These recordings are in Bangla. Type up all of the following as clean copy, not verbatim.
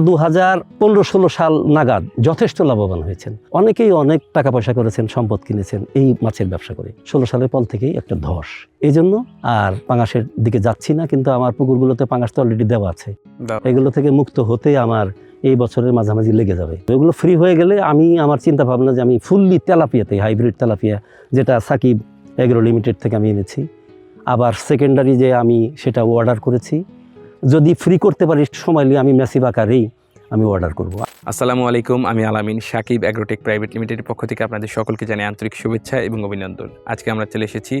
2015-16 সাল নাগাদ যথেষ্ট লাভবান হয়েছেন। অনেকেই অনেক টাকা পয়সা করেছেন, সম্পদ কিনেছেন এই মাছের ব্যবসা করে। 16 সালের পর থেকেই একটা ধস, এই জন্য আর পাঙাশের দিকে যাচ্ছি না। কিন্তু আমার পুকুরগুলোতে পাঙাশ তো অলরেডি দেওয়া আছে, এগুলো থেকে মুক্ত হতে আমার এই বছরের মাঝামাঝি লেগে যাবে। এগুলো ফ্রি হয়ে গেলে আমি আমার চিন্তা ভাবনা যে আমি ফুললি তেলাপিয়াতে, হাইব্রিড তেলাপিয়া যেটা সাকিব এগ্রো লিমিটেড থেকে আমি এনেছি, আবার সেকেন্ডারি যে আমি সেটা অর্ডার করেছি, যদি ফ্রি করতে পারি সময় নিয়ে আমি ম্যাসিভ আকারেই আমি অর্ডার করব। আসসালামু আলাইকুম, আমি আলামিন। সাকিব অ্যাগ্রোটেক প্রাইভেট লিমিটেডের পক্ষ থেকে আপনাদের সকলকে জানাই আন্তরিক শুভেচ্ছা এবং অভিনন্দন। আজকে আমরা চলে এসেছি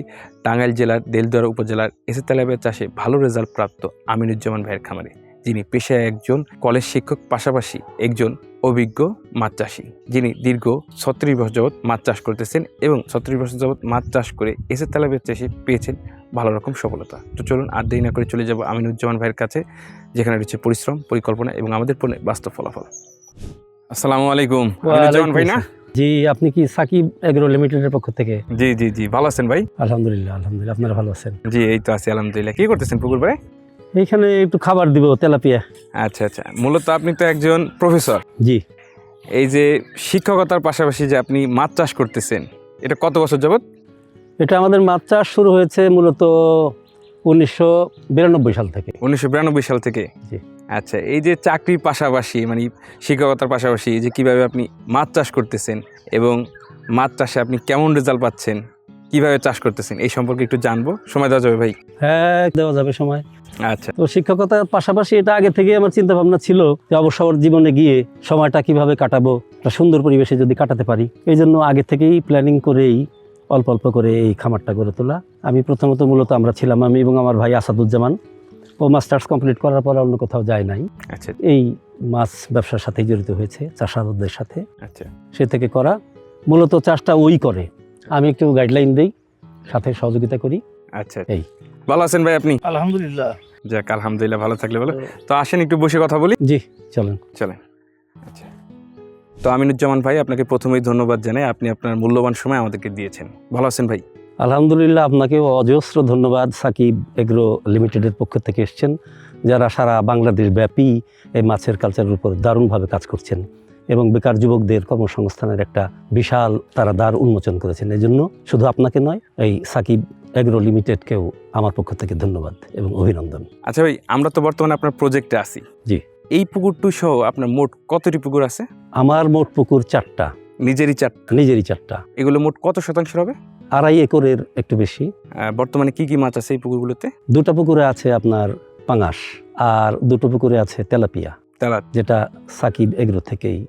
টাঙ্গাইল জেলার দেলদুয়ার উপজেলার এসে তেলাপিয়া চাষে ভালো রেজাল্ট প্রাপ্ত আমিনুজ্জামান ভাইয়ের খামারে, যিনি পেশায় একজন কলেজ শিক্ষক, পাশাপাশি একজন অভিজ্ঞ মাছ চাষি, যিনি দীর্ঘ 36 বছর যাবৎ মাছ চাষ করতেছেন এবং 36 বছর যাবৎ মাছ চাষ করে এসে তেলাপিয়া চাষে পেয়েছেন ভালো রকম সফলতা। তো চলুন আর দেরি না করে চলে যাব আমিনুজ্জামান ভাইয়ের কাছে, যেখানে রয়েছে পরিশ্রম, পরিকল্পনা এবং আমাদের পণ্যের বাস্তব ফলাফল। আসসালামু আলাইকুম, আমিনুজ্জামান ভাই না? জি, আপনি কি সাকিব এগ্রো লিমিটেডের পক্ষ থেকে? জি জি জি, ভালো আছেন ভাই? আলহামদুলিল্লাহ, আলহামদুলিল্লাহ। আপনারা ভালো আছেন? জি, এই তো আছি আলহামদুলিল্লাহ। কি করতেছেন পুকুর ভাই? এইখানে একটু খাবার দিব তেলাপিয়া। আচ্ছা আচ্ছা, মূলত আপনি তো একজন প্রফেসর। জি। এই যে শিক্ষকতার পাশাপাশি যে আপনি মাছ চাষ করতেছেন, এটা কত বছর যাবত? এটা আমাদের মাছ চাষ শুরু হয়েছে মূলত 1992 সাল থেকে। 1992 সাল থেকে? জি। আচ্ছা, এই যে চাকরির পাশাপাশি মানে শিক্ষকতার পাশাপাশি এই যে কীভাবে আপনি মাছ চাষ করতেছেন এবং মাছ চাষে আপনি কেমন রেজাল্ট পাচ্ছেন, কিভাবে চাষ করতেছেন, এই সম্পর্কে একটু জানবো। সময় দেওয়া যাবে ভাই? হ্যাঁ, দেওয়া যাবে সময়। আচ্ছা। তো শিক্ষকতার পাশাপাশি এটা আগে থেকে আমার চিন্তা ভাবনা ছিল যে অবসর জীবনে গিয়ে সময়টা কিভাবে কাটাবো, একটা সুন্দর পরিবেশে যদি কাটাতে পারি, এই জন্য আগে থেকেই প্ল্যানিং করেই অল্প অল্প করে এই খামারটা গড়ে তোলা। আমি প্রথমত মূলত আমরা ছিলাম, আমি এবং আমার ভাই আসাদুজ্জামান, ও মাস্টার্স কমপ্লিট করার পর অন্য কোথাও যায় নাই। আচ্ছা। এই মাছ ব্যবসার সাথে জড়িত হয়েছে, চাষাবাদের সাথে। আচ্ছা। সে থেকে করা মূলত চাষটা ওই করে, আমি একটু গাইডলাইন দিই, সাথে সহযোগিতা করি। আচ্ছা। এই ভালো আছেন ভাই আপনি? আলহামদুলিল্লাহ। যাক, আলহামদুলিল্লাহ, ভালো থাকলে ভালো। তো আসেন একটু বসে কথা বলি। জি, চলেন। আচ্ছা, তো আমিনুজ্জামান ভাই, আপনাকে প্রথমেই ধন্যবাদ জানাই, আপনি আপনার মূল্যবান সময় আমাদেরকে দিয়েছেন। ভালো আছেন ভাই? আলহামদুলিল্লাহ, আপনাকেও অজস্র ধন্যবাদ। সাকিব এগ্রো লিমিটেডের পক্ষ থেকে এসছেন, যারা সারা বাংলাদেশ ব্যাপী এই মাছের কালচারের উপর দারুণভাবে কাজ করছেন এবং বেকার যুবকদের কর্মসংস্থানের একটা বিশাল তারা দ্বার উন্মোচন করেছেন। এই জন্য শুধু আপনাকে নয়, এই সাকিব এগ্রো লিমিটেডকেও আমার পক্ষ থেকে ধন্যবাদ এবং অভিনন্দন। আচ্ছা ভাই, আমরা তো বর্তমানে আপনার প্রজেক্টে আছি। জি। এই পুকুরটু সহ আপনার মোট কতটি পুকুর আছে? আমার মোট পুকুর 4টা। নিজেরই 4টা? নিজেরই 4টা। এগুলো মোট কত শতাংশের হবে? 2.5 একরের একটু বেশি। বর্তমানে কি কি মাছ আছে এই পুকুরগুলোতে? 2টা পুকুরে আছে আপনার পাঙাশ, আর 2টো পুকুরে আছে তেলাপিয়া, যেটা সাকিব এগ্রো থেকেই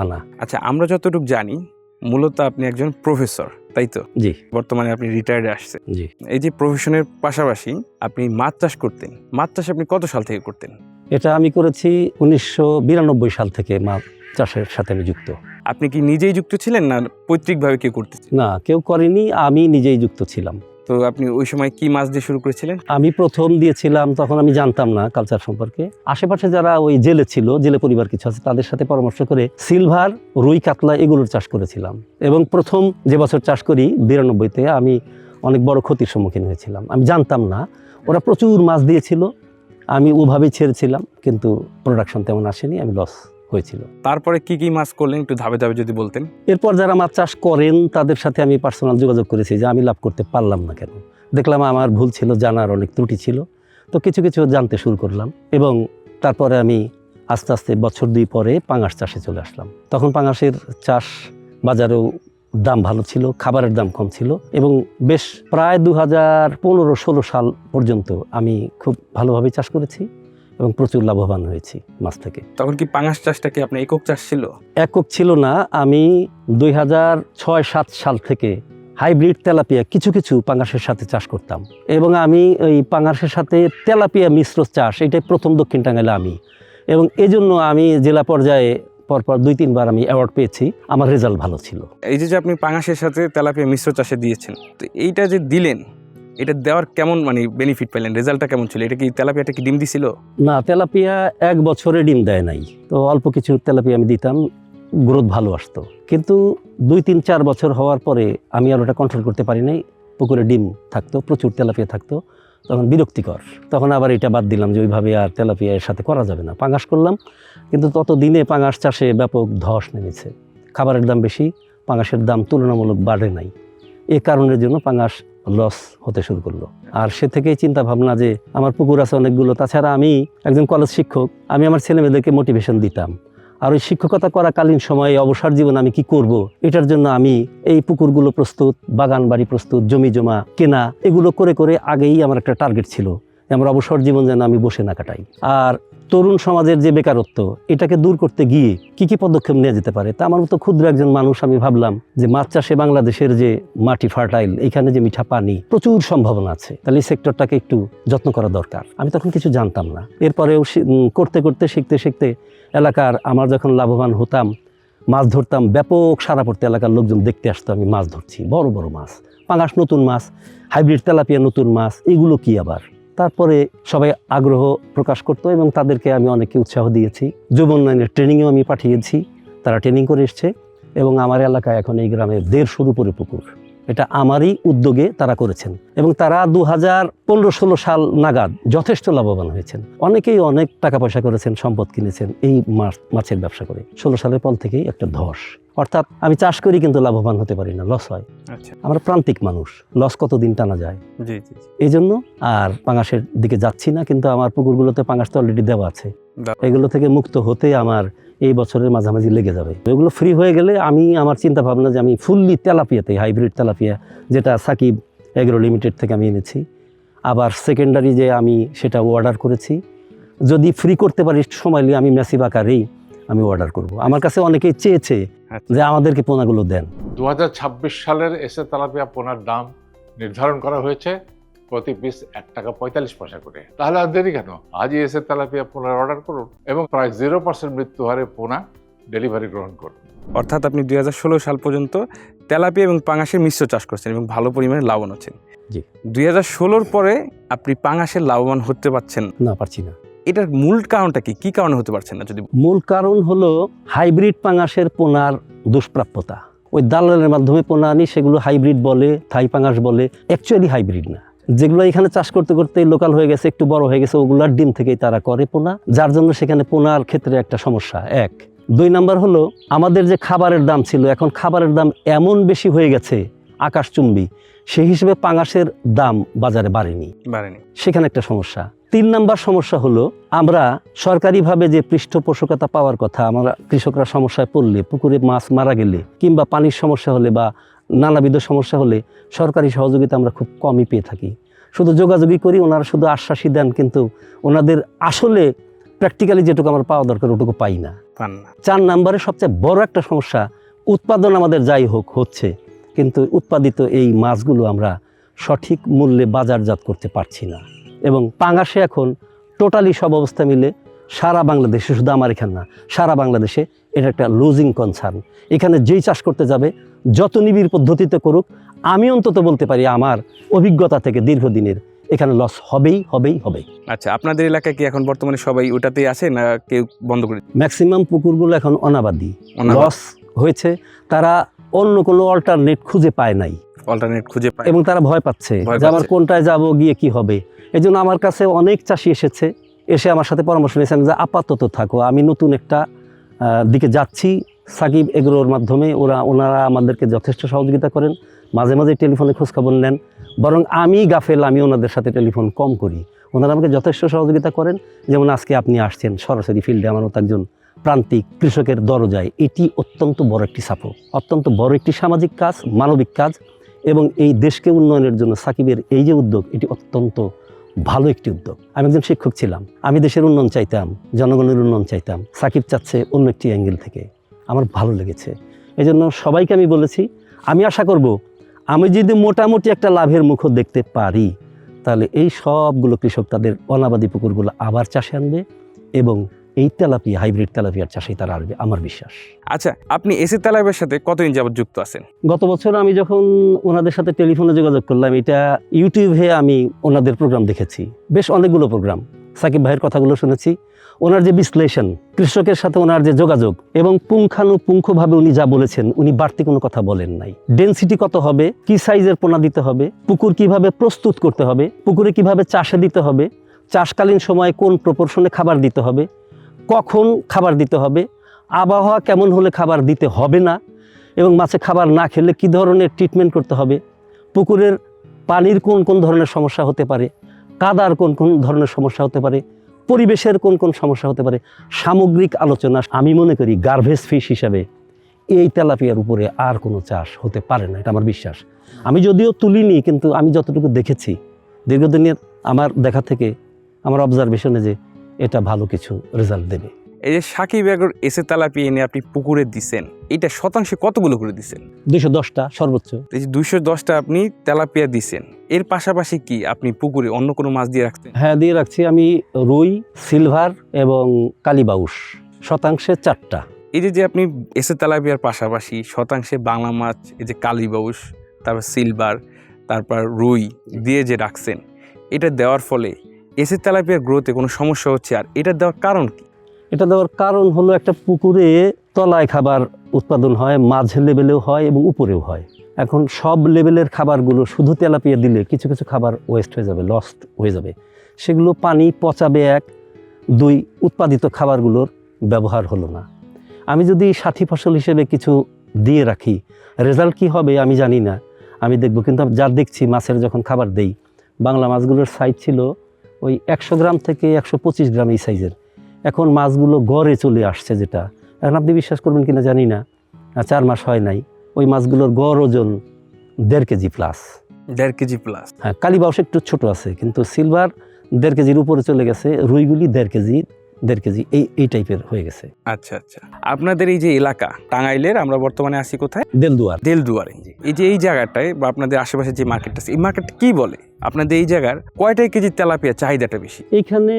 আনা। আচ্ছা, আমরা যতটুকু জানি মূলত আপনি একজন প্রফেসর, তাই তো? জি। বর্তমানে আপনি রিটায়ার্ডে আসছেন। জি। এই যে প্রফেশনের পাশাপাশি আপনি মাছ চাষ করতেন, মাছ চাষ আপনি কত সাল থেকে করতেন? এটা আমি করেছি 1992 সাল থেকে মাছ চাষের সাথে আমি যুক্ত। আপনি কি নিজেই যুক্ত ছিলেন না পৈতৃকভাবে কেউ করতেছেন? না, কেউ করেনি, আমি নিজেই যুক্ত ছিলাম। তো আপনি ওই সময় কি মাছ দিয়ে শুরু করেছিলেন? আমি প্রথম দিয়েছিলাম, তখন আমি জানতাম না কালচার সম্পর্কে। আশেপাশে যারা ওই জেলে ছিল, জেলে পরিবার কিছু আছে, তাদের সাথে পরামর্শ করে সিলভার, রুই, কাতলা এগুলোর চাষ করেছিলাম। এবং প্রথম যে বছর চাষ করি 92-তে, আমি অনেক বড় ক্ষতির সম্মুখীন হয়েছিলাম। আমি জানতাম না, ওরা প্রচুর মাছ দিয়েছিল, আমি ওভাবেই ছেড়েছিলাম, কিন্তু প্রোডাকশন তেমন আসেনি, আমি লস হয়েছিল। তারপরে কি কি মাছ করলেন একটু ধাপে ধাপে যদি বলতেন। এরপর যারা মাছ চাষ করেন তাদের সাথে আমি পার্সোনাল যোগাযোগ করেছি যে আমি লাভ করতে পারলাম না কেন। দেখলাম আমার ভুল ছিল, জানার অনেক ত্রুটি ছিল, তো কিছু কিছু জানতে শুরু করলাম এবং তারপরে আমি আস্তে আস্তে বছর 2 পরে পাঙাশ চাষে চলে আসলাম। তখন পাঙাশের চাষ বাজারেও দাম ভালো ছিল, খাবারের দাম কম ছিল এবং বেশ প্রায় 2015-16 সাল পর্যন্ত আমি খুব ভালোভাবে চাষ করেছি এবং প্রচুর লাভবান হয়েছি মাছ থেকে। তখন কি পাঙাশ চাষটা কি আপনার একক চাষ ছিল? একক ছিল না, আমি 2006-7 সাল থেকে হাইব্রিড তেলাপিয়া কিছু কিছু পাঙাশের সাথে চাষ করতাম এবং আমি ওই পাঙাশের সাথে তেলাপিয়া মিশ্র চাষ, এটাই প্রথম দক্ষিণ টাঙ্গাইলে আমি, এবং এজন্য আমি জেলা পর্যায়ে পরপর 2-3 বার আমি অ্যাওয়ার্ড পেয়েছি। আমার রেজাল্ট ভালো ছিল। এই যে আপনি পাঙাশের সাথে তেলাপিয়া মিশ্র চাষে দিয়েছেন, তো এইটা যে দিলেন, এটা দেওয়ার কেমন মানে বেনিফিট পেলেন, রেজাল্টটা কেমন ছিল? এটা কি তেলাপিয়াটা কি ডিম দিছিল? না, তেলাপিয়া 1 বছরে ডিম দেয় নাই, তো অল্প কিছু তেলাপিয়া আমি দিতাম, গ্রোথ ভালো আসতো। কিন্তু 2-3-4 বছর হওয়ার পরে আমি আর ওটা কন্ট্রোল করতে পারি নাই, পুকুরে ডিম থাকতো, প্রচুর তেলাপিয়া থাকতো, তখন বিরক্তিকর। তখন আবার এটা বাদ দিলাম যে ওইভাবে আর তেলাপিয়া এর সাথে করা যাবে না, পাঙাশ করলাম। কিন্তু ততদিনে পাঙাশ চাষে ব্যাপক ধস নেমেছে। খাবারের দাম বেশি, পাঙাশের দাম তুলনামূলক বাড়ে নাই। এ কারণের জন্য পাঙাশ লস হতে শুরু করলো। আর সে থেকেই চিন্তা ভাবনা যে আমার পুকুর আছে অনেকগুলো, তাছাড়া আমি একজন কলেজ শিক্ষক, আমি আমার ছেলেমেয়েদেরকে মোটিভেশন দিতাম। আর ওই শিক্ষকতা করাকালীন সময়ে অবসর জীবন আমি কি করব, এটার জন্য আমি এই পুকুরগুলো প্রস্তুত, বাগান বাড়ি প্রস্তুত, জমি জমা কেনা, এগুলো করে করে আগেই আমার একটা টার্গেট ছিল যে আমার অবসর জীবন যেন আমি বসে না কাটাই। আর তরুণ সমাজের যে বেকারত্ব, এটাকে দূর করতে গিয়ে কি কি পদক্ষেপ নেওয়া যেতে পারে, তা আমার মতো ক্ষুদ্র একজন মানুষ আমি ভাবলাম যে মাছ চাষে বাংলাদেশের যে মাটি ফার্টাইল, এখানে যে মিঠা পানি, প্রচুর সম্ভাবনা আছে, তাহলে এই সেক্টরটাকে একটু যত্ন করা দরকার। আমি তখন কিছু জানতাম না। এরপরেও করতে করতে শিখতে শিখতে এলাকার আমার যখন লাভবান হতাম, মাছ ধরতাম, ব্যাপক সারা পড়তে এলাকার লোকজন দেখতে আসতো আমি মাছ ধরছি, বড় বড় মাছ, পাঙাশ নতুন মাছ, হাইব্রিড তেলাপিয়া নতুন মাছ, এগুলো কি আবার। তারপরে সবাই আগ্রহ প্রকাশ করতো এবং তাদেরকে আমি অনেককে উৎসাহ দিয়েছি। যুব উন্নয়নের ট্রেনিংয়েও আমি পাঠিয়েছি, তারা ট্রেনিং করে এসছে এবং আমার এলাকায় এখন এই গ্রামে 150 উপরে পুকুর, এটা আমারই উদ্যোগে তারা করেছেন এবং তারা 2015-16 সাল নাগাদ যথেষ্ট লাভবান হয়েছেন। অনেকেই অনেক টাকা পয়সা করেছেন, সম্পদ কিনেছেন এই মাছের ব্যবসা করে। 16 সালের পর থেকেই একটা ধস, অর্থাৎ আমি চাষ করি কিন্তু লাভবান হতে পারি না, লস হয়। আচ্ছা, আমরা প্রান্তিক মানুষ, লস কতদিন টানা যায়। জি জি। এই জন্য আর পাঙাশের দিকে যাচ্ছি না, কিন্তু আমার পুকুরগুলোতে পাঙাশ তো অলরেডি দেওয়া আছে। এগুলো থেকে মুক্ত হতে আমার এই বছরের মাঝামাঝি লেগে যাবে। এগুলো ফ্রি হয়ে গেলে আমি আমার চিন্তা ভাবনা যে আমি ফুললি তেলাপিয়াতে, হাইব্রিড তেলাপিয়া যেটা সাকিব এগ্রো লিমিটেড থেকে আমি এনেছি, আবার সেকেন্ডারি যে আমি সেটা অর্ডার করেছি, যদি ফ্রি করতে পারি সময় নিয়ে আমি ম্যাসিভ আকারেই আমি অর্ডার করব। আমার কাছে অনেকেই চেয়েছে যে আমাদেরকে পোনাগুলো দেন। 2026 সালের এসে তেলাপিয়া পোনার দাম নির্ধারণ করা হয়েছে প্রতি পিস 1 টাকা 45 পয়সা করে। তাহলে আর দেরি কেন, আজই এসে তেলাপিয়া পোনার অর্ডার করুন এবং প্রায় 0% মৃত্যু হারে পোনা ডেলিভারি গ্রহণ করুন। অর্থাৎ আপনি 2016 সাল পর্যন্ত তেলাপিয়া এবং পাঙাশের মিশ্র চাষ করছেন এবং ভালো পরিমাণে লাভবান হচ্ছেন। জি। 2016 পরে আপনি পাঙাশের লাভবান হতে পারছেন না, পারছি না। এটার মূল কারণটা কি? কি কারণে হতে পারছেন না যদি? মূল কারণ হলো হাইব্রিড পাঙাশের পোনার দুষ্প্রাপ্যতা। ওই দালালের মাধ্যমে পোনা আনি, সেগুলো হাইব্রিড বলে, থাই পাঙাশ বলে, অ্যাকচুয়ালি হাইব্রিড না। যেগুলো এখানে চাষ করতে করতে লোকাল হয়ে গেছে, একটু বড় হয়ে গেছে, ওগুলার ডিম থেকেই তারা করে পোনা, যার জন্য সেখানে পোনার ক্ষেত্রে একটা সমস্যা। 1, 2 নাম্বার হলো আমাদের যে খাবারের দাম ছিল, এখন খাবারের দাম এমন বেশি হয়ে গেছে আকাশচুম্বী, সেই হিসেবে পাঙাশের দাম বাজারে বাড়েনি, সেখানে একটা সমস্যা। 3 নাম্বার সমস্যা হলো আমরা সরকারিভাবে যে পৃষ্ঠপোষকতা পাওয়ার কথা, আমরা কৃষকরা সমস্যায় পড়লে, পুকুরে মাছ মারা গেলে কিংবা পানির সমস্যা হলে বা নানাবিধ সমস্যা হলে সরকারি সহযোগিতা আমরা খুব কমই পেয়ে থাকি। শুধু যোগাযোগই করি, ওনারা শুধু আশ্বাসই দেন, কিন্তু ওনাদের আসলে প্র্যাকটিক্যালি যেটুকু আমরা পাওয়া দরকার ওটুকু পাই না। 4 নাম্বারে সবচেয়ে বড় একটা সমস্যা, উৎপাদন আমাদের যাই হোক হচ্ছে, কিন্তু উৎপাদিত এই মাছগুলো আমরা সঠিক মূল্যে বাজারজাত করতে পারছি না। এবং পাঙাশে এখন টোটালি সব অবস্থা মিলে সারা বাংলাদেশে, শুধু আমার এখানে না, সারা বাংলাদেশে এটা একটা লুজিং কনসার্ন। এখানে যেই চাষ করতে যাবে, যত নিবিড় পদ্ধতিতে করুক, আমি অন্তত বলতে পারি আমার অভিজ্ঞতা থেকে দীর্ঘদিনের, এখানে লস হবেই হবেই হবে। আচ্ছা, আপনাদের এলাকায় কি এখন বর্তমানে সবাই ওটাতেই আছে না কেউ বন্ধ করে? ম্যাক্সিমাম পুকুরগুলো এখন অনাবাদি, লস হয়েছে, তারা অন্য কোনো অল্টারনেট খুঁজে পায় নাই, এবং তারা ভয় পাচ্ছে যে আমার কোনটায় যাব, গিয়ে কি হবে। এই জন্য আমার কাছে অনেক চাষি এসে আমার সাথে পরামর্শ নিয়েছেন যে আপাতত থাকো, আমি নতুন একটা দিকে যাচ্ছি, সাকিব এগ্রোর মাধ্যমে ওনারা আমাদেরকে যথেষ্ট সহযোগিতা করেন, মাঝে মাঝে টেলিফোনে খোঁজখবর নেন, বরং আমি গাফেল, আমি ওনাদের সাথে টেলিফোন কম করি, ওনারা আমাকে যথেষ্ট সহযোগিতা করেন। যেমন আজকে আপনি আসছেন সরাসরি ফিল্ডে, আমার মতো একজন প্রান্তিক কৃষকের দরজায়, এটি অত্যন্ত বড় একটি সাপোর্ট, অত্যন্ত বড় একটি সামাজিক কাজ, মানবিক কাজ, এবং এই দেশকে উন্নয়নের জন্য সাকিবের এই যে উদ্যোগ, এটি অত্যন্ত ভালো একটি উদ্যোগ। আমি একজন শিক্ষক ছিলাম, আমি দেশের উন্নয়ন চাইতাম, জনগণের উন্নয়ন চাইতাম, সাকিব চাচ্ছে অন্য একটি অ্যাঙ্গেল থেকে, আমার ভালো লেগেছে। এই জন্য সবাইকে আমি বলেছি, আমি আশা করব আমি যদি মোটামুটি একটা লাভের মুখও দেখতে পারি, তাহলে এই সবগুলো কৃষক তাদের অনাবাদি পুকুরগুলো আবার চাষে আনবে এবং এই তেলাপিয়া, হাইব্রিড তেলাপিয়ার চাষে তারা আসবে, আমার বিশ্বাস। আচ্ছা, আপনি এসে তেলাপিয়ার সাথে কতদিন যাবত যুক্ত আছেন? গত বছর আমি যখন ওনাদের সাথে টেলিফোনে যোগাযোগ করলাম, এটা ইউটিউবে আমি ওনাদের প্রোগ্রাম দেখেছি, বেশ অনেকগুলো প্রোগ্রাম, সাকিব ভাইয়ের কথাগুলো শুনেছি, ওনার যে বিশ্লেষণ, কৃষকের সাথে ওনার যে যোগাযোগ, এবং পুঙ্খানুপুঙ্খভাবে উনি যা বলেছেন, উনি বাড়তি কোনো কথা বলেন নাই। ডেনসিটি কত হবে, কি সাইজের পোনা দিতে হবে, পুকুর কিভাবে প্রস্তুত করতে হবে, পুকুরে কিভাবে চাষে দিতে হবে, চাষকালীন সময়ে কোন প্রপোর্শনে খাবার দিতে হবে, কখন খাবার দিতে হবে, আবহাওয়া কেমন হলে খাবার দিতে হবে না, এবং মাছে খাবার না খেলে কী ধরনের ট্রিটমেন্ট করতে হবে, পুকুরের পানির কোন কোন ধরনের সমস্যা হতে পারে, কাদার কোন কোন ধরনের সমস্যা হতে পারে, পরিবেশের কোন কোন সমস্যা হতে পারে, সামগ্রিক আলোচনা। আমি মনে করি গার্ভেজ ফিশ হিসাবে এই তেলাপিয়ার উপরে আর কোনো চাষ হতে পারে না, এটা আমার বিশ্বাস। আমি যদিও তুলিনি, কিন্তু আমি যতটুকু দেখেছি দীর্ঘদিনের আমার দেখা থেকে, আমার অবজারভেশনে, যে এটা ভালো কিছু রেজাল্ট দেবে। এই যে সাকিব এগ্রোর এসে তেলাপিয়া এনে আপনি পুকুরে দিচ্ছেন, এটা শতাংশে কতগুলো করে দিচ্ছেন? 210টা সর্বোচ্চ। এই যে 210টা আপনি তেলাপিয়া দিচ্ছেন, এর পাশাপাশি কি আপনি পুকুরে অন্য কোনো মাছ দিয়ে রাখছেন? হ্যাঁ, দিয়ে রাখছি আমি রুই, সিলভার এবং কালীবাউস, শতাংশে 4টা। এই যে আপনি এসে তেলাপিয়ার পাশাপাশি শতাংশে বাংলা মাছ, এই যে কালীবাউস, তারপর সিলভার, তারপর রুই দিয়ে যে রাখছেন, এটা দেওয়ার ফলে এসে তেলাপিয়ার গ্রোথে কোনো সমস্যা হচ্ছে? আর এটা দেওয়ার কারণ কি? এটা দেওয়ার কারণ হলো, একটা পুকুরে তলায় খাবার উৎপাদন হয়, মাঝ লেভেলেও হয় এবং উপরেও হয়। এখন সব লেভেলের খাবারগুলো শুধু তেলাপিয়া দিলে কিছু কিছু খাবার ওয়েস্ট হয়ে যাবে, লস্ট হয়ে যাবে। সেগুলো পানি পচাবে, 1, 2 উৎপাদিত খাবারগুলোর ব্যবহার হলো না। আমি যদি সাথী ফসল হিসেবে কিছু দিয়ে রাখি, রেজাল্ট কী হবে আমি জানি না, আমি দেখব। কিন্তু যা দেখছি, মাছের যখন খাবার দেই, বাংলা মাছগুলোর সাইজ ছিল ওই 100 গ্রাম থেকে 125 গ্রাম এই সাইজের। এখন মাছগুলো গড়ে চলে আসছে, যেটা এখন আপনি বিশ্বাস করবেন কিনা জানি না, 4 মাস হয় নাই, ওই মাছগুলোর গড় ওজন 1.5 কেজি প্লাস। 1.5 KG plus? হ্যাঁ, কালীবাউস একটু ছোট আছে, কিন্তু সিলভার 1.5 কেজির উপরে চলে গেছে, রুইগুলি 1.5 কেজি এই টাইপের হয়ে গেছে। আচ্ছা আচ্ছা। আপনাদের এই যে এলাকা টাঙ্গাইলের, আমরা বর্তমানে আছি কোথায়? দেলদুয়ার। দেলদুয়ারে। এই যে এই জায়গাটায় বা আপনাদের আশেপাশে যে মার্কেটটা আছে, এই মার্কেটটা কি বলে? আপনাদের এই জায়গার কয়টাই কেজি তেলাপিয়া চাহিদাটা বেশি? এইখানে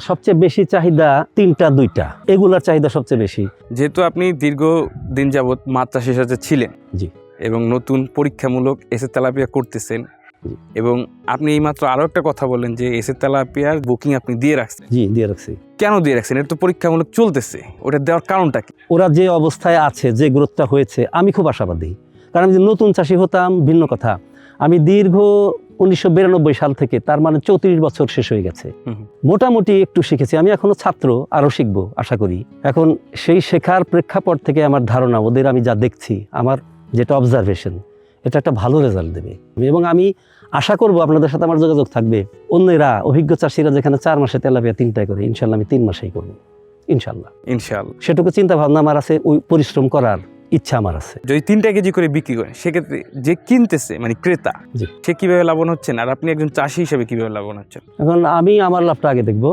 সবচেয়ে বেশি চাহিদা 3টা 2টা, এগুলার চাহিদা সবচেয়ে বেশি। যেহেতু আপনি দীর্ঘদিন যাবৎ মাছ চাষের সাথে ছিলেন, জি, এবং নতুন পরীক্ষামূলক এসে তেলাপিয়া করতেছেন, এবং আপনি এইমাত্র আরও একটা কথা বললেন যে এসে তেলাপিয়ার বুকিং আপনি দিয়ে রাখছেন। জি, দিয়ে রাখছি। কেন দিয়ে রাখছেন? এটা তো পরীক্ষামূলক চলতেছে, ওটা দেওয়ার কারণটা কি? ওরা যে অবস্থায় আছে, যে গ্রোথটা হয়েছে, আমি খুব আশাবাদী। কারণ আমি যদি নতুন চাষি হতাম ভিন্ন কথা। আমি দীর্ঘ 1992 সাল থেকে, তার মানে 34 বছর শেষ হয়ে গেছে, মোটামুটি একটু শিখেছি। আমি এখনো ছাত্র, আরও শিখবো আশা করি। এখন সেই শেখার প্রেক্ষাপট থেকে আমার ধারণা, ওদের আমি যা দেখছি, আমার যেটা অবজারভেশন, এটা একটা ভালো রেজাল্ট দেবে। এবং আমি আশা করব আপনাদের সাথে আমার যোগাযোগ থাকবে। অন্যেরা, অভিজ্ঞ চাষিরা যেখানে 4 মাসে তেলাপিয়া 3টায় করে, ইনশাল্লাহ আমি 3 মাসেই করবো, ইনশাল্লাহ। সেটুকু চিন্তা ভাবনা আমার আছে, ওই পরিশ্রম করার ইচ্ছা আমার আছে। যদি 3 কেজি করে বিক্রি করেন, সেক্ষেত্রে যে কিনতেছে মানে ক্রেতা, জি, সে কিভাবে লাভবান হচ্ছেন, আর আপনি একজন চাষি হিসেবে কিভাবে লাভবান হচ্ছেন? এখন আমি আমার লাভটা আগে দেখব।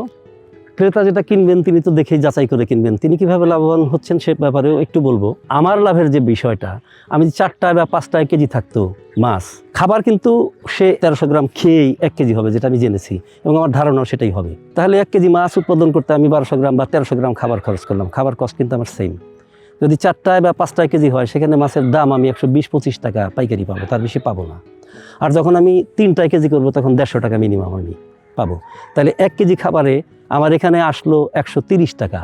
ক্রেতা যেটা কিনবেন, তিনি তো দেখেই যাচাই করে কিনবেন, তিনি কিভাবে লাভবান হচ্ছেন সে ব্যাপারেও একটু বলবো। আমার লাভের যে বিষয়টা, আমি 4টায় বা 5টায় কেজি থাকতো মাছ খাবার, কিন্তু সে 1300 গ্রাম খেয়েই 1 কেজি হবে, যেটা আমি জেনেছি, এবং আমার ধারণাও সেটাই হবে। তাহলে 1 কেজি মাছ উৎপাদন করতে আমি 1200 গ্রাম বা 1300 গ্রাম খাবার খরচ করলাম, খাবার কস্ট কিন্তু আমার সেম। যদি 4টায় বা 5টায় কেজি হয়, সেখানে মাছের দাম আমি 120-25 টাকা পাইকারি পাবো, তার বেশি পাবো না। আর যখন আমি 3টায় কেজি করবো, তখন 150 টাকা মিনিমাম আমি পাবো। তাহলে 1 কেজি খাবারে আমার এখানে আসলো 130 টাকা,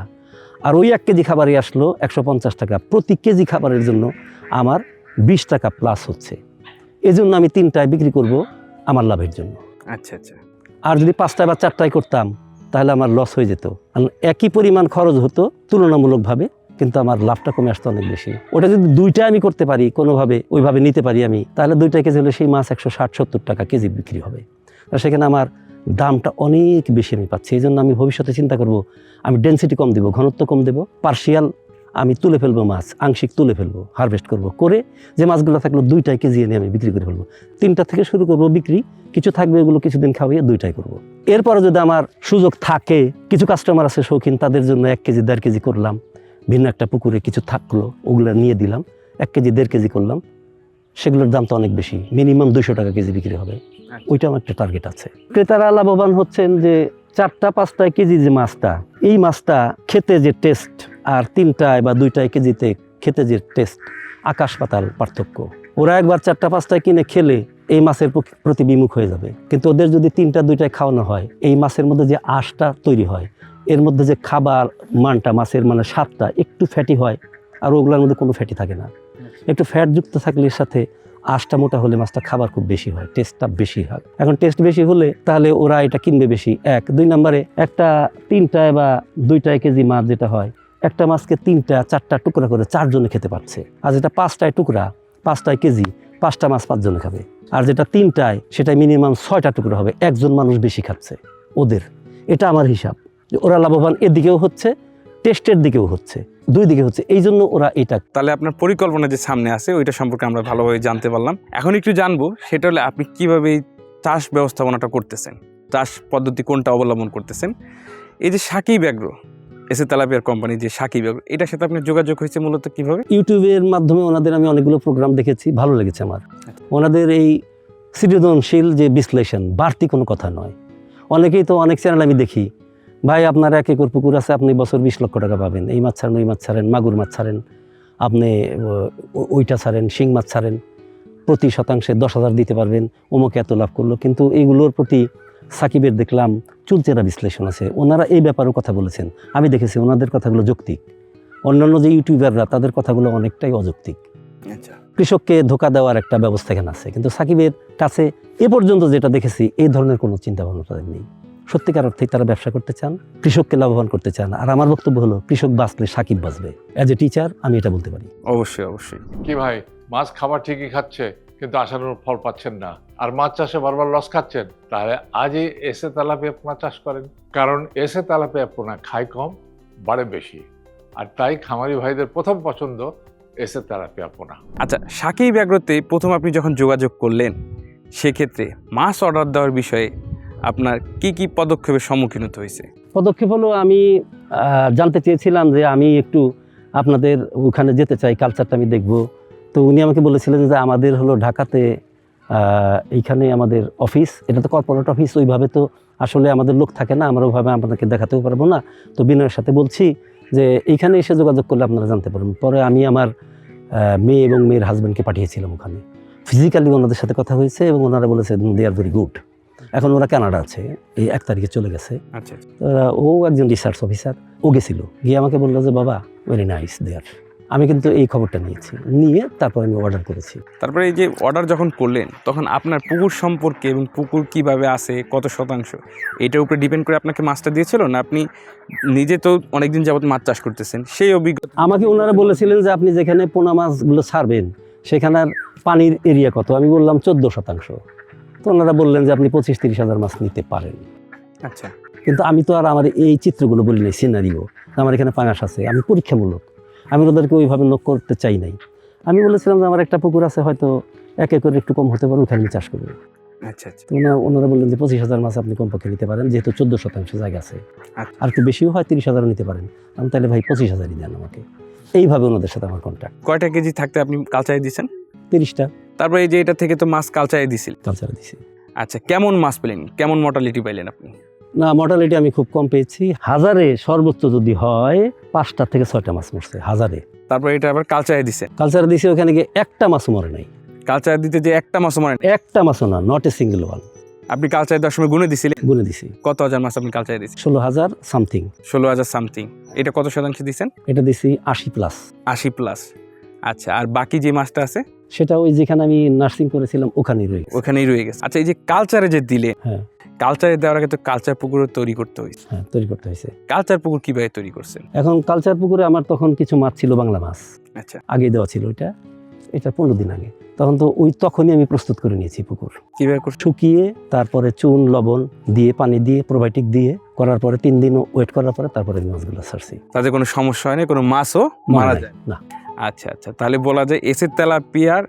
আর ওই 1 কেজি খাবারে আসলো 150 টাকা। প্রতি কেজি খাবারের জন্য আমার 20 টাকা প্লাস হচ্ছে। এজন্য আমি 3টায় বিক্রি করব আমার লাভের জন্য। আচ্ছা আচ্ছা। আর যদি 5টায় বা 4টায় করতাম, তাহলে আমার লস হয়ে যেত। একই পরিমাণ খরচ হতো তুলনামূলকভাবে, কিন্তু আমার লাভটা কমে আসতো অনেক বেশি। ওটা যদি 2টায় আমি করতে পারি, কোনোভাবে ওইভাবে নিতে পারি আমি, তাহলে 2টায় কেজি হলে সেই মাছ 160-70 টাকা কেজি বিক্রি হবে। আর সেখানে আমার দামটা অনেক বেশি আমি পাচ্ছি। এই জন্য আমি ভবিষ্যতে চিন্তা করব, আমি ডেনসিটি কম দেবো, ঘনত্ব কম দেবো, পার্শিয়াল আমি তুলে ফেলবো মাছ, আংশিক তুলে ফেলবো, হারভেস্ট করব, করে যে মাছগুলো থাকলো 2টায় কেজি এনে আমি বিক্রি করে ফেলবো। 3টা থেকে শুরু করব বিক্রি, কিছু থাকবে ওগুলো কিছুদিন খাওয়াইয়ে 2টায় করব। এরপরে যদি আমার সুযোগ থাকে, কিছু কাস্টমার আছে শৌখিন, তাদের জন্য 1 কেজি 1.5 কেজি করলাম, ভিন্ন একটা পুকুরে কিছু থাকলো, ওগুলো নিয়ে দিলাম, 1 কেজি 1.5 কেজি করলাম, সেগুলোর দাম তো অনেক বেশি, মিনিমাম 200 টাকা কেজি বিক্রি হবে। ওইটা আমার একটা টার্গেট আছে। ক্রেতারা লাভবান হচ্ছেন যে 4টা-5টায় কেজি যে মাছটা, এই মাছটা খেতে যে টেস্ট, আর 3টায় বা 2টায় কেজিতে খেতে যে টেস্ট, আকাশ পাতাল পার্থক্য। ওরা একবার 4টা-5টায় কিনে খেলে এই মাছের প্রতি বিমুখ হয়ে যাবে, কিন্তু ওদের যদি 3টা-2টায় খাওয়ানো হয়, এই মাছের মধ্যে যে আঁশটা তৈরি হয়, এর মধ্যে যে খাবার মানটা, মাছের মানে স্বাদটা একটু ফ্যাটি হয়, আর ওগুলোর মধ্যে কোনো ফ্যাটি থাকে না। একটু ফ্যাটযুক্ত থাকলে এর সাথে আঁশটা মোটা হলে মাছটা খাবার খুব বেশি হয়, টেস্টটা বেশি হয়। এখন টেস্ট বেশি হলে তাহলে ওরা এটা কিনবে বেশি। 1 2 নম্বরে একটা 3টায় বা 2টায় কেজি মাছ যেটা হয়, একটা মাছকে 3টা 4টা টুকরা করে 4 জনে খেতে পারছে। আর যেটা 5টায় টুকরা 5টায় কেজি, 5টা মাছ 5 জনে খাবে। আর যেটা 3টায় সেটা মিনিমাম 6টা টুকরা হবে, 1জন মানুষ বেশি খাচ্ছে ওদের। এটা আমার হিসাব যে ওরা লাভবান এদিকেও হচ্ছে, টেস্টের দিকেও হচ্ছে, 2 দিকে হচ্ছে। এই জন্য ওরা এটা। তাহলে আপনার পরিকল্পনা যে সামনে আছে ওইটা সম্পর্কে আমরা ভালোভাবে জানতে পারলাম। এখন একটু জানবো সেটা হলে আপনি কিভাবে এই চাষ ব্যবস্থাপনাটা করতেছেন, চাষ পদ্ধতি কোনটা অবলম্বন করতেছেন। এই যে সাকিব এগ্রো এসে তেলাপিয়ার কোম্পানি যে সাকিব এগ্রো, এটার সাথে আপনার যোগাযোগ হয়েছে মূলত কিভাবে? ইউটিউবের মাধ্যমে ওনাদের আমি অনেকগুলো প্রোগ্রাম দেখেছি, ভালো লেগেছে আমার। ওনাদের এই সৃজনশীল যে বিশ্লেষণ, বাড়তি কোনো কথা নয়। অনেকেই তো অনেক চ্যানেল আমি দেখি, ভাই আপনার 1 একর পুকুর আছে, আপনি বছর 20 লক্ষ টাকা পাবেন, এই মাছ ছাড়েন, ওই মাছ ছাড়েন, মাগুর মাছ ছাড়েন, আপনি ওইটা ছাড়েন, শিং মাছ ছাড়েন, প্রতি শতাংশে 10,000 দিতে পারবেন, অমুকে এত লাভ করলো। কিন্তু এইগুলোর প্রতি সাকিবের দেখলাম চুলচেরা বিশ্লেষণ আছে। ওনারা এই ব্যাপারেও কথা বলেছেন, আমি দেখেছি ওনাদের কথাগুলো যৌক্তিক। অন্যান্য যে ইউটিউবাররা তাদের কথাগুলো অনেকটাই অযৌক্তিক। আচ্ছা, কৃষককে ধোকা দেওয়ার একটা ব্যবস্থা এখানে আছে, কিন্তু সাকিবের কাছে এ পর্যন্ত যেটা দেখেছি এই ধরনের কোনো চিন্তা ভাবনা তাদের নেই। সত্যিকার অর্থে তারা ব্যবসা করতে চান, কৃষককে লাভবান করতে চান। আর আমার বক্তব্য হলো কৃষক বাঁচলে সাকিব বাঁচবে। অ্যাজ এ টিচার আমি এটা বলতে পারি। অবশ্যই অবশ্যই। কি ভাই, মাছ খাবার ঠিকই খাচ্ছে কিন্তু আশানুরূপ ফল পাচ্ছেন না, আর মাছ চাষে বারবার লস খাচ্ছেন, তাহলে আজই এসে তেলাপিয়া পোনা চাষ করেন। কারণ এসে তেলাপিয়া পোনা খায় কম, বাড়ে বেশি, আর তাই খামারি ভাইদের প্রথম পছন্দ এসে তেলাপিয়া পোনা। আচ্ছা, সাকিব এগ্রোতে প্রথম আপনি যখন যোগাযোগ করলেন সেক্ষেত্রে মাছ অর্ডার দেওয়ার বিষয়ে আপনার কি কি পদক্ষেপের সম্মুখীন হতে হয়েছে? পদক্ষেপ হলো আমি জানতে চেয়েছিলাম যে আমি একটু আপনাদের ওখানে যেতে চাই, কালচারটা আমি দেখব। তো উনি আমাকে বলেছিলেন যে আমাদের হলো ঢাকাতে এইখানে আমাদের অফিস, এটা তো কর্পোরেট অফিস, ওইভাবে তো আসলে আমাদের লোক থাকে না, আমরা ওইভাবে আপনাকে দেখাতেও পারবো না। তো বিনয়ের সাথে বলছি যে এইখানে এসে যোগাযোগ করলে আপনারা জানতে পারবেন। পরে আমি আমার মেয়ে এবং মেয়ের হাজব্যান্ডকে পাঠিয়েছিলাম ওখানে, ফিজিক্যালি ওনাদের সাথে কথা হয়েছে এবং ওনারা বলেছে দে আর ভেরি গুড। এখন ওরা কানাডা আছে, এই 1 তারিখে চলে গেছে। আচ্ছা, ও একজন রিসার্চ অফিসার, ও গেছিল, গিয়ে আমাকে বললো যে বাবা ভেরি নাইস দেয়ার। আমি কিন্তু এই খবরটা নিয়েছি, নিয়ে তারপর আমি অর্ডার করেছি। তারপরে এই যে অর্ডার যখন করলেন তখন আপনার পুকুর সম্পর্কে এবং পুকুর কিভাবে আছে, কত শতাংশ, এটার উপরে ডিপেন্ড করে আপনাকে মাছটা দিয়েছিল, না আপনি নিজে তো অনেকদিন যাবত মাছ চাষ করতেছেন সেই অভিজ্ঞতা? আমাকে ওনারা বলেছিলেন যে আপনি যেখানে পোনা মাছগুলো ছাড়বেন সেখানের পানির এরিয়া কত, আমি বললাম 14%। তো ওনারা বললেন যে আপনি 25-30 হাজার মাছ নিতে পারেন। আচ্ছা, কিন্তু আমি তো আর আমার এই চিত্রগুলো বলি নাই, সিনারিও আমার এখানে পাঙাশ আছে, আমি পরীক্ষামূলক, আমি ওদেরকে ওইভাবে নক করতে চাই নাই। আমি বলেছিলাম যে আমার একটা পুকুর আছে, হয়তো 1 একর একটু কম হতে পারে, ওখানে আমি চাষ করবো। আচ্ছা, আচ্ছা, তো ওনারা বললেন যে 25,000 মাছ আপনি কমপক্ষে নিতে পারেন, যেহেতু 14% জায়গা আছে, আচ্ছা। আর একটু বেশিও হয় 30,000 নিতে পারেন। আমি তাহলে ভাই 25,000ই দেন আমাকে। এইভাবে ওনাদের সাথে আমার কন্ট্যাক্ট। কয়টা কেজি থাকতে আপনি কালচারে দিয়েছেন? 30টা তারপরে এই যে এটা থেকে তো মাছ কালচারে দিছিল। কালচারে দিছি। আচ্ছা, কেমন মাছ পেলেন, কেমন মর্টালিটি পাইলেন আপনি? না, মর্টালিটি আমি খুব কম পেয়েছি। 1000-এ সর্বোচ্চ যদি হয় 5টা থেকে 6টা মাছ মরছে 1000-এ। তারপরে এটা আবার কালচারে দিছেন? কালচারে দিছি, ওখানে গিয়ে একটা মাছও মরে নাই। কালচারে দিতে যে একটা মাছও মারেন? একটা মাছও না, নট এ সিঙ্গেল ওয়ান। আপনি কালচারে দেওয়ার সময় গুনে দিছিলেন? গুনে দিছি। কত হাজার মাছ আপনি কালচারে দিচ্ছেন? 16,000 সামথিং। 16,000 সামথিং। এটা কত শতাংশ দিচ্ছেন? এটা দিছি 80+। 80+। আচ্ছা, আর বাকি যে মাছটা আছে? সেটা ওই যেখানে আমি নার্সিং করেছিলাম ওখানেই রয়ে গেছে। ওখানেই রয়ে গেছে। আচ্ছা, এই যে কালচারে যে দিলে, হ্যাঁ, কালচারে দেওয়ার আগে তো কালচার পুকুরও তৈরি করতে হয়েছে। হ্যাঁ, তৈরি করতে হয়েছে। কালচার পুকুর কিভাবে তৈরি করছেন? এখন কালচার পুকুরে আমার তখন কিছু মাছ ছিল, বাংলা মাছ আচ্ছা, আগে দেওয়া ছিল, এটা 15 দিন আগে। তখনই আমি প্রস্তুত করে নিয়েছি পুকুর, কিভাবে করছেন? শুকিয়ে তারপরে চুন লবণ দিয়ে পানি দিয়ে প্রোবায়োটিক দিয়ে করার পরে 3 দিন ওয়েট করার পরে তারপরে আমি মাছগুলো ছাড়ছি। তাতে কোনো সমস্যা হয় না, কোনো মাছও মারা যায় না। আচ্ছা, আচ্ছা, তাহলে বলা যায় এসে তেলাপিয়ার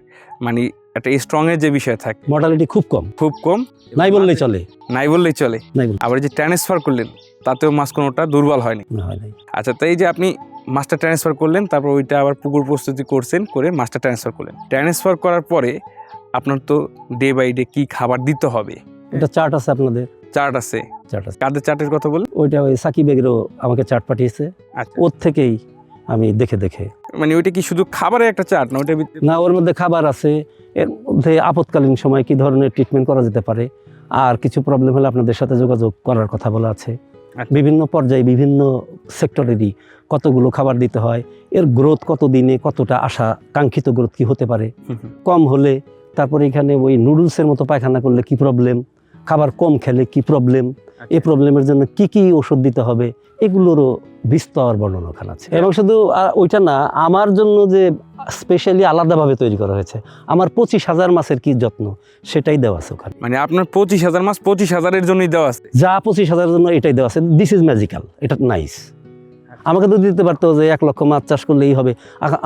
মানে একটা স্ট্রং এর যে বিষয় থাকে, মর্টালিটি খুব কম, খুব কম, নাই বললেই চলে। নাই বললেই চলে। নাই বললে আবার যে ট্রান্সফার করলেন তাতেও মাছ কোনোটা দুর্বল হয়নি। না, হয় নাই। আচ্ছা, তাই যে আপনি মাছটা ট্রান্সফার করলেন, তারপর ওইটা আবার পুকুর প্রস্তুতি করছেন, করে মাছটা ট্রান্সফার করলেন। ট্রান্সফার করার পরে আপনার তো ডে বাই ডে কি খাবার দিতে হবে, এটা চার্ট আছে আপনাদের? চার্ট আছে। চার্ট আছে। কাদের চার্টের কথা বলেন? ওইটা ওই সাকিব এগ্রো আমাকে চার্ট পাঠিয়েছে, আচ্ছা, ওর থেকেই আমি দেখে মানে ওইটা কি শুধু খাবারের একটা চার্ট না, ওইটা না, ওর মধ্যে খাবার আছে, এর মধ্যে আপৎকালীন সময় কি ধরনের ট্রিটমেন্ট করা যেতে পারে, আর কিছু প্রবলেম হলে আপনাদের সাথে যোগাযোগ করার কথা বলা আছে। আচ্ছা। বিভিন্ন পর্যায়ে বিভিন্ন সেক্টরেরই কতগুলো খাবার দিতে হয়, এর গ্রোথ কত দিনে কতটা আশা কাঙ্ক্ষিত গ্রোথ কি হতে পারে, কম হলে তারপরে এখানে ওই নুডলসের মতো পায়খানা করলে কি প্রবলেম, খাবার কম খেলে কি প্রবলেম, এই প্রবলেমের জন্য কি কি ওষুধ দিতে হবে, এগুলোরও বিস্তর বর্ণনা ওখানে আছে। এবং শুধু ওইটা না, আমার জন্য যে স্পেশালি আলাদাভাবে তৈরি করা হয়েছে, আমার 25,000 মাছের কি যত্ন সেটাই দেওয়া আছে ওখানে। মানে আপনার 25,000 মাছ 25,000-এর জন্যই দেওয়া আছে। যা 25,000-এর জন্য এটাই দেওয়া আছে। দিস ইজ ম্যাজিক্যাল, এটা নাইস। আমাকে তো দিতে পারতো যে 1 লক্ষ মাছ চাষ করলেই হবে,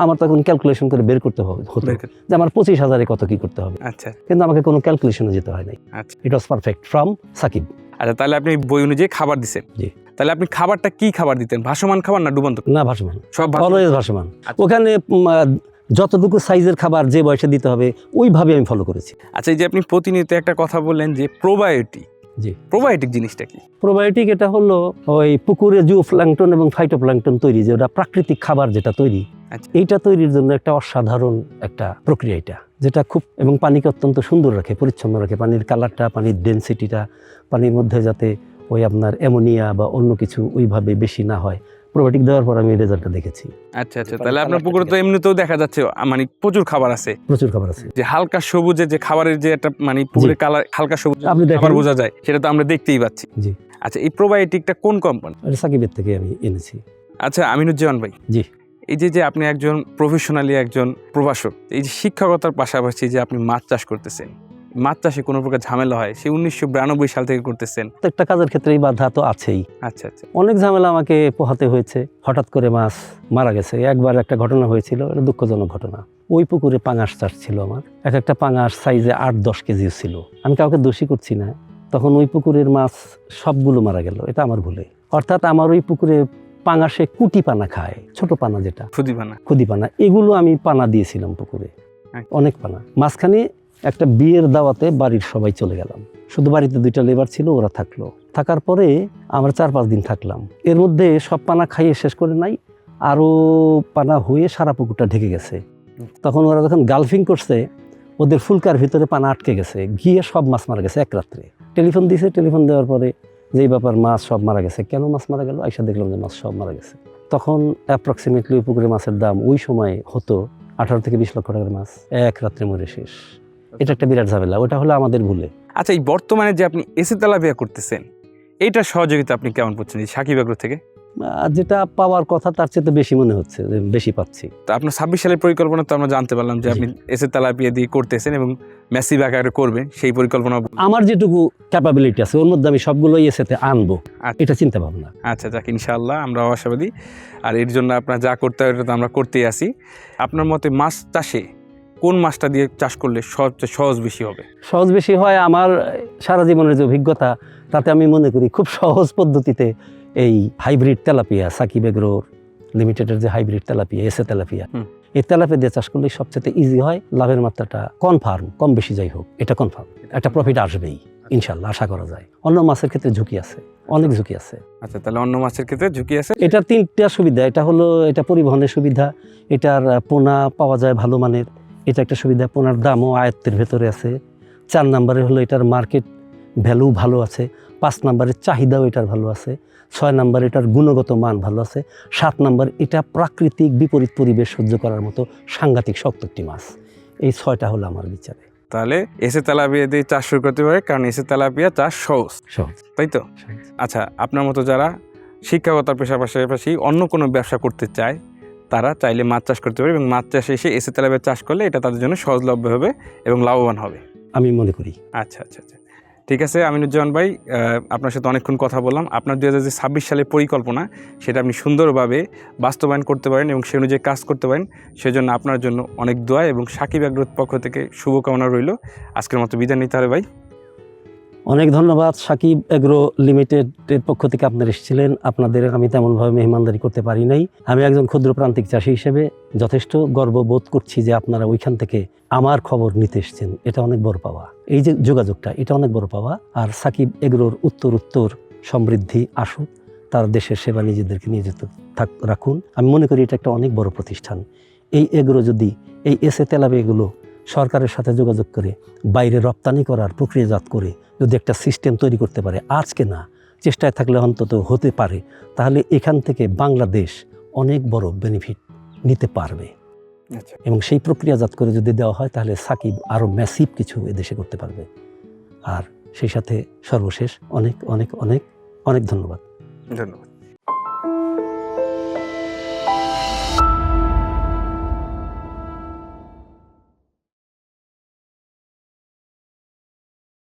আমার তখন ক্যালকুলেশন করে বের করতে হবে হতো যে আমার 25,000-এ কত কি করতে হবে। আচ্ছা, কিন্তু আমাকে কোনো ক্যালকুলেশনে যেতে হয় নাই। আচ্ছা, ইট ওয়াজ পারফেক্ট ফ্রম সাকিব। আচ্ছা, তাহলে আপনি বই অনুযায়ী খাবার দিচ্ছেন। জি। তাহলে আপনি খাবারটা কি খাবার দিতেন? ভাসমান খাবার না ডুবন্ত? না, ভাসমান, সব অলওয়েজ ভাসমান। আচ্ছা। ওখানে যতটুকু সাইজের খাবার যে বয়সে দিতে হবে ওইভাবে আমি ফলো করেছি। আচ্ছা, এই যে আপনি প্রতিনিয়ত একটা কথা বললেন যে প্রোবায়োটিক, জি। প্রোবায়োটিক জিনিসটা কি? প্রোবায়োটিক এটা হলো ওই পুকুরে জু প্ল্যাঙ্কটন এবং ফাইটোপ্ল্যাঙ্কটন তৈরি, যেটা প্রাকৃতিক খাবার যেটা তৈরি, আচ্ছা। এইটা তৈরির জন্য একটা অসাধারণ একটা প্রক্রিয়া এটা, যেটা খুব এবং পানিকে অত্যন্ত সুন্দর রাখে, পরিচ্ছন্ন রাখে, পানির কালারটা, পানির ডেনসিটিটা, পানির মধ্যে যাতে ওই আপনার অ্যামোনিয়া বা অন্য কিছু ওইভাবে বেশি না হয়। প্রোবায়োটিক দেওয়ার পর আমি রেজাল্টটা দেখেছি। আচ্ছা, আচ্ছা, তাহলে আপনার পুকুরে তো এমনিতেও দেখা যাচ্ছে মানে প্রচুর খাবার আছে, প্রচুর খাবার আছে। যে হালকা সবুজে যে খাবারের যে একটা মানে পুকুরে কালার হালকা সবুজ আপনি দেখেন। খাবার বোঝা যায়, সেটা তো আমরা দেখতেই পাচ্ছি। জি। আচ্ছা, এই প্রোবায়োটিকটা কোন কোম্পানি? এটা সাকিবের থেকে আমি এনেছি। আচ্ছা, আমিনুজ্জামান ভাই, জি। এই যে আপনি একজন প্রফেশনালি একজন প্রভাষক, এই যে শিক্ষকতার পাশাপাশি যে আপনি মাছ চাষ করতেছেন, মাছ চাষে কোনো প্রকার ঝামেলা হয়, সে 1992 সাল থেকে করতেছেন। প্রত্যেকটা কাজের ক্ষেত্রেই বাধা তো আছেই। আচ্ছা, আচ্ছা, অনেক ঝামেলা আমাকে পোহাতে হয়েছে। হঠাৎ করে মাছ মারা গেছে। একবার একটা ঘটনা হয়েছিল, এটা দুঃখজনক ঘটনা। ওই পুকুরে পাঙাশ চাষ ছিল আমার, একটা পাঙাশ সাইজে 8-10 কেজিও ছিল। আমি কাউকে দোষী করছি না, তখন ওই পুকুরের মাছ সবগুলো মারা গেল, এটা আমার ভুলে। অর্থাৎ আমার ওই পুকুরে পাঙাশে কুটি পানা খায়, ছোট পানা যেটা খুদি পানা, এগুলো আমি পানা দিয়েছিলাম পুকুরে, অনেক পানা। মাঝখানে একটা বিয়ের দাওয়াতে বাড়ির সবাই চলে গেলাম, শুধু বাড়িতে 2টা লেবার ছিল, ওরা থাকলো। থাকার পরে আমরা 4-5 দিন থাকলাম। এর মধ্যে সব পানা খাইয়ে শেষ করে নাই, আরও পানা হয়ে সারা পুকুরটা ঢেকে গেছে। তখন ওরা যখন গালফিং করছে, ওদের ফুলকার ভিতরে পানা আটকে গেছে, গিয়ে সব মাছ মারা গেছে এক রাত্রে। টেলিফোন দিয়েছে, টেলিফোন দেওয়ার পরে যেই ব্যাপার, মাছ সব মারা গেছে। কেন মাছ মারা গেল? আইসা দেখলাম যে মাছ সব মারা গেছে। তখন অ্যাপ্রক্সিমেটলি ওই পুকুরে মাছের দাম ওই সময় হতো 18 থেকে 20 লক্ষ টাকার মাছ, এক রাত্রে মরে শেষ। এটা একটা বিরাট ঝামেলা, ওটা হলো আমাদের ভুলে। আচ্ছা, এই বর্তমানে যে আপনি এসি তেলাপিয়া করতেছেন, এইটার সহযোগিতা আপনি কেমন পাচ্ছেন এই সাকিব এগ্রো থেকে? যেটা পাওয়ার কথা তার চেয়ে তো বেশি মনে হচ্ছে, যে বেশি পাচ্ছি। তো আপনার 26 সালের পরিকল্পনা তো আমরা জানতে পারলাম যে আপনি এসি তেলাপিয়া দিয়ে করতেছেন এবং ম্যাসিভ আকারে করবেন, সেই পরিকল্পনা। আমার যেটুকু ক্যাপাবিলিটি আছে ওর মধ্যে আমি সবগুলোই এসেতে আনবো, এটা চিন্তা ভাবনা। আচ্ছা, যাক, ইনশাআল্লাহ আমরা আশাবাদী। আর এর জন্য আপনার যা করতে হয় এটা তো আমরা করতেই আসি। আপনার মতে মাছ চাষে কোন মাছটা দিয়ে চাষ করলে সবচেয়ে সহজ বেশি হবে? সহজ বেশি হয়, আমার সারা জীবনের যে অভিজ্ঞতা, তাতে আমি মনে করি খুব সহজ পদ্ধতিতে এই হাইব্রিড তেলাপিয়া, সাকিব এগ্রো লিমিটেডের যে হাইব্রিড তেলাপিয়া, এসে তেলাপিয়া, এই তেলাপিয়া দিয়ে চাষ করলে সবচেয়ে ইজি হয়। লাভের মাত্রাটা কনফার্ম, কম বেশি যাই হোক, এটা কনফার্ম, একটা প্রফিট আসবেই ইনশাল্লাহ, আশা করা যায়। অন্য মাছের ক্ষেত্রে ঝুঁকি আছে, অনেক ঝুঁকি আছে। আচ্ছা, তাহলে অন্য মাছের ক্ষেত্রে ঝুঁকি আছে। এটার 3টা সুবিধা। এটা হলো এটা পরিবহনের সুবিধা, এটার পোনা পাওয়া যায় ভালো মানের, এটা একটা সুবিধা। পোনার দামও আয়ত্তের ভেতরে আছে। 4 নম্বরে হলো এটার মার্কেট ভ্যালু ভালো আছে। 5 নম্বরের চাহিদাও এটার ভালো আছে। 6 নম্বর এটার গুণগত মান ভালো আছে। 7 নম্বর এটা প্রাকৃতিক বিপরীত পরিবেশ সহ্য করার মতো সাংঘাতিক শক্ত একটি মাছ। এই 6টা হলো আমার বিচারে। তাহলে এসে তেলাপিয়া দিয়ে চাষ শুরু করতে পারে, কারণ এসে তেলাপিয়া চাষ সহজ, তাই তো? আচ্ছা, আপনার মতো যারা শিক্ষকতার পেশার পাশাপাশি অন্য কোনো ব্যবসা করতে চায়, তারা চাইলে মাছ চাষ করতে পারে, এবং মাছ চাষে এসে এসে তেলাপিয়া চাষ করলে এটা তাদের জন্য সহজলভ্য হবে এবং লাভবান হবে, আমি মনে করি। আচ্ছা, আচ্ছা, আচ্ছা, ঠিক আছে। আমিনুজ্জামান ভাই, আপনার সাথে অনেকক্ষণ কথা বললাম। আপনার 2026 সালের পরিকল্পনা, সেটা আপনি সুন্দরভাবে বাস্তবায়ন করতে পারেন এবং সে অনুযায়ী কাজ করতে পারেন, সেজন্য আপনার জন্য অনেক দোয়া এবং সাকিব এগ্রোর পক্ষ থেকে শুভকামনা রইল। আজকের মতো বিদায় নিতে হবে ভাই। অনেক ধন্যবাদ। সাকিব এগ্রো লিমিটেডের পক্ষ থেকে আপনারা এসেছিলেন, আপনাদের আমি তেমনভাবে মেহমানদারি করতে পারি নাই। আমি একজন ক্ষুদ্র প্রান্তিক চাষি হিসেবে যথেষ্ট গর্ববোধ করছি যে আপনারা ওইখান থেকে আমার খবর নিতে এসেছেন, এটা অনেক বড় পাওয়া। এই যে যোগাযোগটা, এটা অনেক বড় পাওয়া। আর সাকিব এগ্রোর উত্তর সমৃদ্ধি আসুক, তার দেশের সেবা নিজেদেরকে নিয়োজিত রাখুন। আমি মনে করি এটা একটা অনেক বড় প্রতিষ্ঠান। এই এগ্রো যদি, এই এসে তেলাপিয়া এগুলো সরকারের সাথে যোগাযোগ করে বাইরে রপ্তানি করার প্রক্রিয়াজাত করে যদি একটা সিস্টেম তৈরি করতে পারে, আজকে না, চেষ্টায় থাকলে অন্তত হতে পারে, তাহলে এখান থেকে বাংলাদেশ অনেক বড় বেনিফিট নিতে পারবে। আচ্ছা, এবং সেই প্রক্রিয়াজাত করে যদি দেওয়া হয় তাহলে সাকিব আরও ম্যাসিভ কিছু এদেশে করতে পারবে। আর সেই সাথে সর্বশেষ অনেক অনেক অনেক অনেক ধন্যবাদ। ধন্যবাদ।